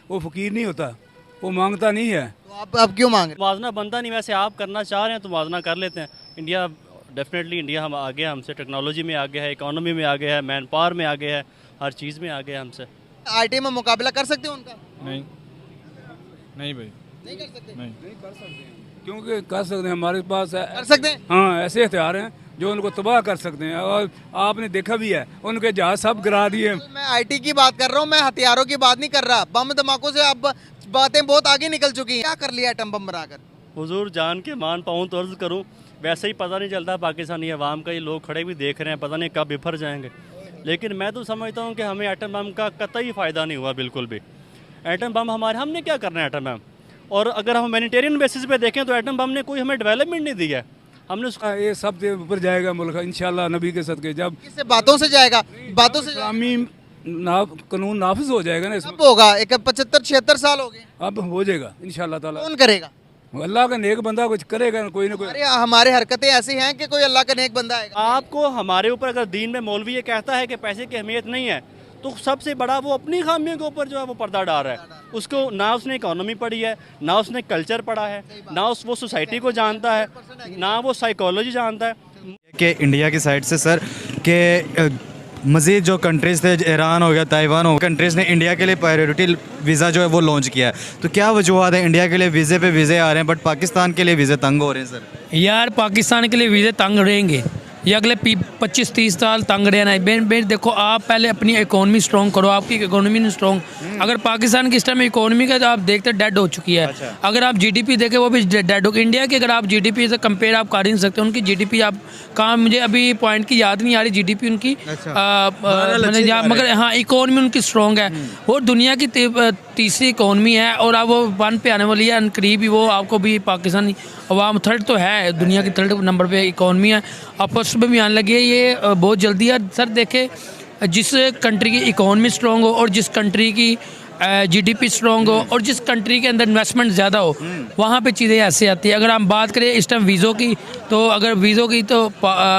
वो फकीर नहीं होता, वो मांगता नहीं है। तो आप क्यों मांग रहे हैं? मुआवजा बनता नहीं, वैसे आप करना चाह रहे हैं तो मुआवजा कर लेते हैं। इंडिया डेफिनेटली, इंडिया हम आगे है हमसे, टेक्नोलॉजी में आगे है, इकोनॉमी में आगे है, मैन पावर में आगे है, हर चीज़ में आगे है हमसे। आईटी में मुकाबला कर सकते हो उनका? नहीं भाई, नहीं कर सकते। नहीं कर सकते हैं, क्योंकि कर सकते हैं, हमारे पास कर सकते हैं। हाँ, ऐसे हथियार हैं जो उनको तबाह कर सकते हैं, और आपने देखा भी है उनके जहाज सब गिरा दिए। मैं आईटी की बात कर रहा हूँ, मैं हथियारों की बात नहीं कर रहा। बम धमाकों से अब बातें बहुत आगे निकल चुकी हैं। क्या कर लिया एटम बम बनाकर? हुजूर जान के मान पाऊँ तो अर्ज करूँ, वैसे ही पता नहीं चलता पाकिस्तानी अवाम का, ये लोग खड़े भी देख रहे हैं, पता नहीं कब बिफर जाएंगे। लेकिन मैं तो समझता हूँ कि हमें एटम बम का कतई फ़ायदा नहीं हुआ, बिल्कुल भी। एटम बम हमने क्या करना है एटम बम? और अगर हम ह्यूमैनिटेरियन बेसिस पे देखें तो एटम बम ने कोई हमें डेवलपमेंट नहीं दी है। हमने ये सब से ऊपर जाएगा मुल्क इंशाल्लाह नबी के सदके। जब किससे बातों से जाएगा? बातों से इस्लामी कानून नाफिज हो जाएगा ना, इसमें कब होगा? एक 75-76 साल हो गए, अब हो जाएगा इंशाल्लाह ताला। कौन करेगा? अल्लाह का नेक बंदा कुछ करेगा ना, कोई ना कोई। अरे हमारे हरकतें ऐसी हैं कि कोई अल्लाह का नेक बंदा है। आपको हमारे ऊपर अगर दीन में मौलवी ये कहता है कि पैसे की अहमियत नहीं है, तो सबसे बड़ा वो अपनी खामियों के ऊपर जो है वो पर्दा डाल रहा है। उसको ना उसने इकोनॉमी पढ़ी है, ना उसने कल्चर पढ़ा है, ना वो सोसाइटी को जानता है, ना वो साइकोलॉजी जानता है। कि इंडिया की साइड से सर के मज़ीद जो कंट्रीज़ थे, ईरान हो गया, ताइवान हो गया, कंट्रीज़ ने इंडिया के लिए प्रायोरिटी वीज़ा जो है वो लॉन्च किया है। तो क्या वजूहत है इंडिया के लिए वीज़े पे वीज़े आ रहे हैं बट पाकिस्तान के लिए वीज़े तंग हो रहे हैं सर? यार पाकिस्तान के लिए वीज़े तंग रहेंगे, ये अगले 25-30 साल तंग रहना है। बेन देखो, आप पहले अपनी इकोनॉमी स्ट्रॉन्ग करो, आपकी इकोनॉमी नहीं स्ट्रॉन्ग। अगर पाकिस्तान की इस टाइम इकोनॉमी का तो आप देखते डेड हो चुकी है। अगर आप जीडीपी देखें वो भी डेड हो। इंडिया की अगर आप जीडीपी से कंपेयर आप कर ही नहीं सकते, उनकी जीडीपी आप कहाँ, मुझे अभी पॉइंट की याद नहीं आ रही जीडीपी उनकी, मगर हाँ इकोनॉमी उनकी स्ट्रॉन्ग है। वो दुनिया की तीसरी इकोनॉमी है और अब वो 1 पे आने वाली है करीब ही। वो आपको भी पाकिस्तानी अवाम थर्ड तो है, दुनिया की 3rd नंबर पे इकोनॉमी है, अब फर्स्ट में भी आने लगी है। ये बहुत जल्दी है सर। देखे जिस कंट्री की इकोनॉमी स्ट्रॉन्ग हो और जिस कंट्री की जीडीपी स्ट्रॉन्ग हो और जिस कंट्री के अंदर इन्वेस्टमेंट ज़्यादा हो, वहाँ पे चीज़ें ऐसे आती है। अगर हम बात करें इस टाइम वीज़ों की, तो अगर वीज़ों की तो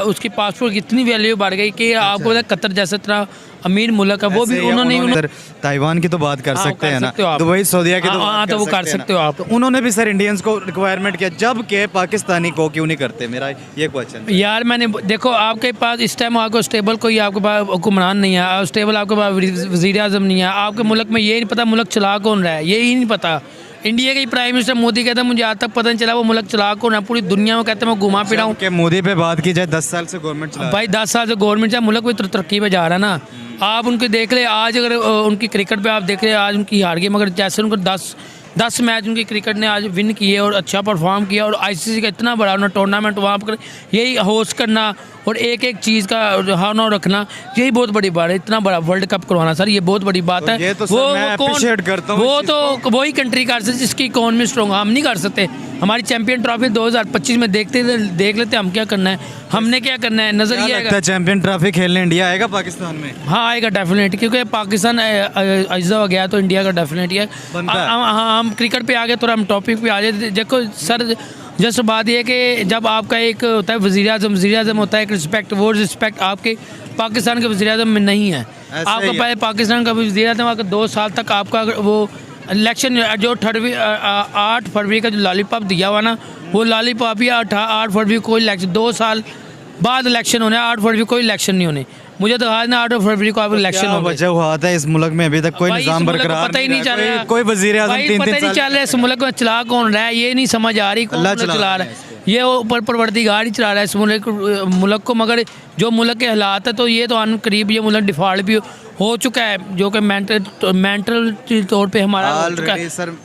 उसकी पासपोर्ट की इतनी वैल्यू बढ़ गई कि आपको पता कतर जैसे तरह अमीर मुल्क है वो भी उन्होंने ताइवान की तो बात कर सकते हैं ना, आप दुबई सऊदीया की तो वो कर सकते हो आप। तो उन्होंने भी सर इंडियंस को रिक्वायरमेंट किया, जब के पाकिस्तानी को क्यों नहीं करते? मेरा ये क्वेश्चन यार। मैंने देखो, आपके पास इस टाइम आपको स्टेबल कोई आपके पास हुक्मरान नहीं है, स्टेबल आपके पास वज़ीर आज़म नहीं है, आपके मुल्क में ये नहीं पता मुल्क चला कौन रहा है, यही नहीं पता। इंडिया के प्राइम मिनिस्टर मोदी कहता है मुझे आज तक पता नहीं चला वो मुल्क चला कौन है। पूरी दुनिया में कहते हैं मैं घुमा फिरा हूँ। मोदी पे बात की जाए 10 साल से गवर्नमेंट चला, भाई 10 साल से गवर्नमेंट है, मुल्क भी तरक्की पे जा रहा है ना। आप उनके देख ले, आज अगर उनकी क्रिकेट पे आप देख ले, आज उनकी हार गई, मगर जैसे उनको 10 मैच उनकी क्रिकेट ने आज विन किए और अच्छा परफॉर्म किया, और आईसीसी का इतना बड़ा टूर्नामेंट वहाँ पर यही होस्ट करना और एक चीज़ का हानर रखना, यही बहुत बड़ी बात है। इतना बड़ा वर्ल्ड कप करवाना सर, ये बहुत बड़ी बात है। ये तो वो मैं अप्रिशिएट करता हूं। वो तो वही कंट्री कर सकती जिसकी इकोनॉमी स्ट्रॉन्ग, हम नहीं कर सकते। हमारी चैंपियन ट्रॉफी 2025 में देख लेते हम क्या करना है, हमने क्या करना है। नजर ये आएगा चैंपियन ट्रॉफी खेलने इंडिया आएगा पाकिस्तान में? हाँ आएगा डेफिनेट, क्योंकि पाकिस्तान अज्जा हो गया तो इंडिया का डेफिनेट है। हम क्रिकेट पे आ गए तो हम टॉपिक पे आ जाए। देखो सर, जस्ट बात यह कि जब आपका एक होता है वज़ीर आज़म होता है एक रिस्पेक्ट, वो रिस्पेक्ट आपके पाकिस्तान के वज़ीर आज़म में नहीं है। आपका पहले पाकिस्तान का वज़ीर आज़म आपका 2 साल तक आपका वो इलेक्शन जो 8 फरवरी का जो लॉलीपॉप दिया हुआ ना, वो लॉलीपॉप या 8 फरवरी को कोई इलेक्शन, 2 साल बाद इलेक्शन होने, 8 फरवरी कोई इलेक्शन नहीं होने। मुझे तो आज ना 8 फरवरी को इलेक्शन हो वजह हुआ था इस मुल्क में अभी तक कोई निजाम बरकरार पता ही नहीं चल रहा, कोई वजीर आज़म 3 पता ही नहीं चल रहा इस मुल्क में चला कौन रहा है, ये नहीं समझ आ रही कौन चला रहा है। ये ऊपर परवरदिगार ही चला रहा है इस मुल्क को, मगर जो मुल्क के हालात है तो ये तो अन करीब ये मुल्क डिफॉल्ट भी हो चुका है, जो कि मेंटल तौर पे हमारा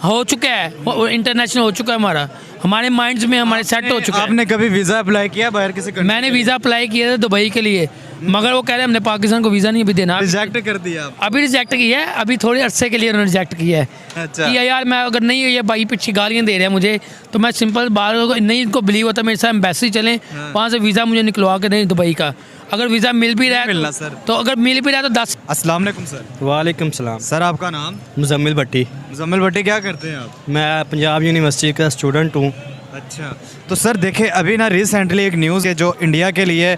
हो चुका है, इंटरनेशनल हो चुका है, हमारे माइंड्स में हमारे सेट हो चुका है। आपने कभी वीज़ा अप्लाई किया बाहर किसी कंट्री? मैंने वीज़ा अप्लाई किया था दुबई के लिए, मगर वो कह रहे हैं हमने पाकिस्तान को वीज़ा नहीं अभी देना। रिजेक्ट कर दिया? अभी रिजेक्ट किया है, अभी थोड़े अरसे के लिए उन्होंने रिजेक्ट किया है। अच्छा यार मैं अगर नहीं ये भाई पीछे गालियाँ दे रहे हैं मुझे, तो मैं सिंपल बात नहीं, इनको बिलीव होता मेरे साथ एम्बेसी चलें, वहाँ से वीज़ा मुझे निकलवा के दें दुबई का। अगर वीज़ा मिल भी रहा है तो अगर मिल भी रहा है तो 10। अस्सलाम वालेकुम सर। वालेकुम सलाम सर, आपका नाम? मुजम्मिल भट्टी। मुजम्मिल भट्टी, क्या करते हैं आप? मैं पंजाब यूनिवर्सिटी का स्टूडेंट हूँ। अच्छा, तो सर देखिए अभी ना रिसेंटली एक न्यूज़ है जो इंडिया के लिए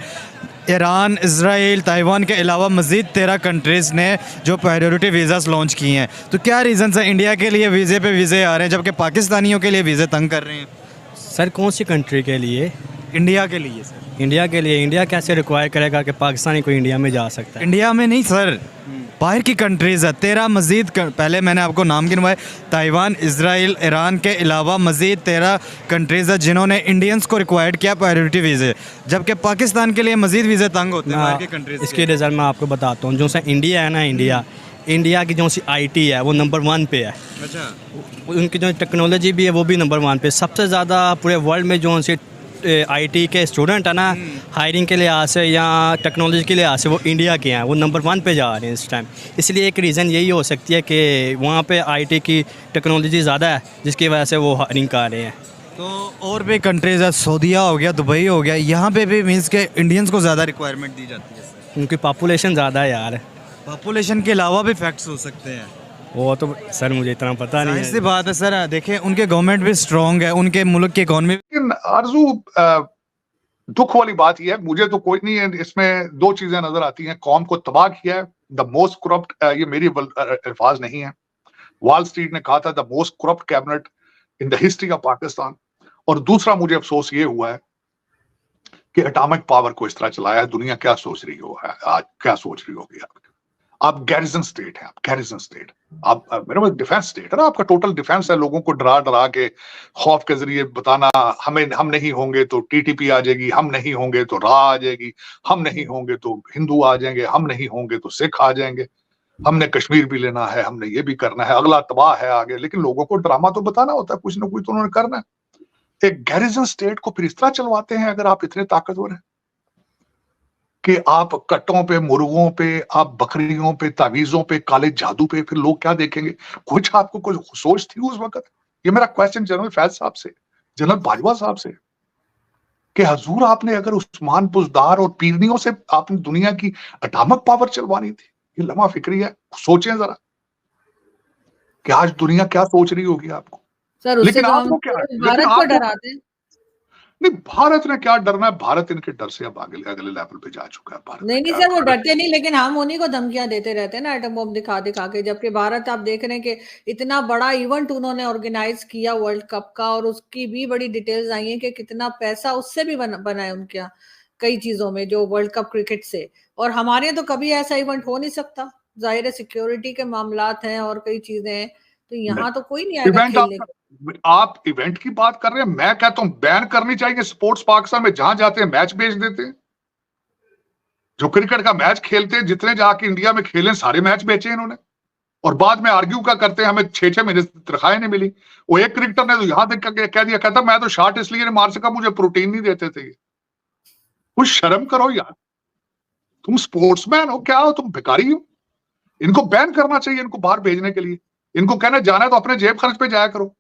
ईरान, इजराइल, ताइवान के अलावा मज़ीद 13 कंट्रीज़ ने जो प्रायोरिटी वीज़ास लॉन्च किए हैं, तो क्या रीज़न है इंडिया के लिए वीज़े पे वीज़े आ रहे हैं जबकि पाकिस्तानियों के लिए वीज़े तंग कर रहे हैं? सर कौन सी कंट्री के लिए? इंडिया के लिए सर। इंडिया के लिए? इंडिया कैसे रिक्वायर करेगा कि पाकिस्तानी कोई इंडिया में जा सकता है? इंडिया में नहीं सर, बाहर की कंट्रीज़ है 13 मज़ीद पहले मैंने आपको नाम गिनवाए, ताइवान, इजराइल, ईरान के अलावा मज़ीद 13 कंट्रीज़ है जिन्होंने इंडियंस को रिक्वायर्ड किया प्रायोरिटी वीज़े, जबकि पाकिस्तान के लिए मज़ीद वीज़े तंग होते हैं बाहर की कंट्रीज़। इसकी रिजल्ट मैं आपको बताता हूँ। जो सा इंडिया है ना, इंडिया की जो सी IT है वो नंबर 1 पे है। अच्छा, उनकी जो टेक्नोलॉजी भी है वो भी नंबर 1 पे। सबसे ज़्यादा पूरे वर्ल्ड में जो सी IT के स्टूडेंट है ना, हायरिंग के लिहाज से या टेक्नोलॉजी के लिहाज से वो इंडिया के हैं, वो नंबर 1 पे जा रहे हैं इस टाइम। इसलिए एक रीज़न यही हो सकती है कि वहाँ पे IT की टेक्नोलॉजी ज़्यादा है जिसकी वजह से वो हायरिंग कर रहे हैं। तो और भी कंट्रीज़ है, सऊदीया हो गया, दुबई हो गया, यहाँ पे भी मीन्स के इंडियंस को ज़्यादा रिक्वायरमेंट दी जाती है। उनकी पॉपुलेशन ज़्यादा है यार। पॉपुलेशन के अलावा भी फैक्ट्स हो सकते हैं, वो तो सर मुझे इतना पता नहीं है। ऐसी बात है सर, देखिए उनके गवर्नमेंट भी स्ट्रॉन्ग है, उनके मुल्क की इकॉनमी। लेकिन आरजू दुख वाली बात यह है, मुझे तो कोई नहीं है, इसमें 2 चीजें नजर आती हैं। कौम को तबाह किया है, द मोस्ट करप्ट, ये मेरी अल्फाज नहीं है, वॉल स्ट्रीट ने कहा था the most corrupt cabinet in the history of Pakistan. और दूसरा मुझे अफसोस ये हुआ है कि एटॉमिक पावर को इस तरह चलाया है। दुनिया क्या सोच रही हो है आज, क्या सोच रही होगी? आप गैरिजन स्टेट है, आप गैरिजन स्टेट, आप मेरे पास डिफेंस स्टेट है ना, आपका टोटल डिफेंस है। लोगों को डरा डरा के खौफ के जरिए बताना हम नहीं होंगे तो TTP आ जाएगी, हम नहीं होंगे तो रा आ जाएगी, हम नहीं होंगे तो हिंदू आ जाएंगे, हम नहीं होंगे तो सिख आ जाएंगे, हमने कश्मीर भी लेना है, हमने ये भी करना है, अगला तबाह है आगे। लेकिन लोगों को ड्रामा तो बताना होता है, कुछ ना कुछ तो उन्होंने करना है। एक गैरिजन स्टेट को फिर इस तरह चलवाते हैं अगर आप इतने ताकतवर हैं कि आप कट्टों पे, मुर्गों पे, आप बकरियों पे, तावीजों पे, काले जादू पे, फिर लोग क्या देखेंगे? कुछ आपको कुछ सोच थी उस वक्त? ये मेरा क्वेश्चन जनरल फैज साहब से, जनरल बाजवा साहब से, कि हजूर आपने अगर उस्मान बुजदार और पीरनियों से आपने दुनिया की एटॉमिक पावर चलवानी थी, ये लम्हा फिक्री है। सोचें जरा कि आज दुनिया क्या सोच रही होगी आपको। सर, उससे तो हम भारत को डराते हैं। नहीं, भारत ने क्या डरना है? भारत इनके डर से अब अगले लेवल पे जा चुका है। भारत नहीं सर, वो डरते नहीं, लेकिन हम उन्हीं को धमकियां देते रहते हैं ना, एटम बम दिखा दिखा के। जबकि भारत आप देख रहे हैं कि इतना बड़ा इवेंट उन्होंने ऑर्गेनाइज किया वर्ल्ड कप का, और उसकी भी बड़ी डिटेल्स आई हैं कि कितना पैसा उससे भी बना है उनके यहाँ कई चीजों में, जो वर्ल्ड कप क्रिकेट से। और हमारे तो कभी ऐसा इवेंट हो नहीं सकता, जाहिर है सिक्योरिटी के मामलात हैं और कई चीजें हैं, तो यहाँ तो कोई नहीं आएगा खेलने। आप इवेंट की बात कर रहे हैं, मैं कहता हूं बैन करनी चाहिए स्पोर्ट्स पाकिस्तान में। जहां जाते हैं मैच बेच देते हैं, जो क्रिकेट का मैच खेलते हैं, जितने जाके इंडिया में खेले सारे मैच बेचे इन्होंने, और बाद में आर्ग्यू का करते हैं हमें 6-6 महीने तनख्वाहें नहीं मिली। वो एक क्रिकेटर ने तो यहां तक कह दिया, कहता मैं तो शॉट इसलिए नहीं मार सका, मुझे प्रोटीन नहीं देते थे। कुछ शर्म करो यार, तुम स्पोर्ट्समैन हो क्या हो? तुम भिखारी हो? इनको बैन करना चाहिए, इनको बाहर भेजने के लिए। इनको कहना जाना है तो अपने जेब खर्च पे जाया करो।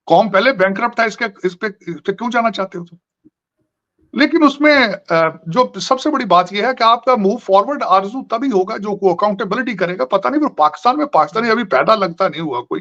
कौम पहले बैंकरप्ट था, इस पे क्यों जाना चाहते हो तुम? लेकिन उसमें जो सबसे बड़ी बात यह है कि आपका मूव फॉरवर्ड आरजू तभी होगा जो अकाउंटेबिलिटी करेगा। पता नहीं पाकिस्तान में पाकिस्तानी अभी पैदा लगता नहीं हुआ कोई,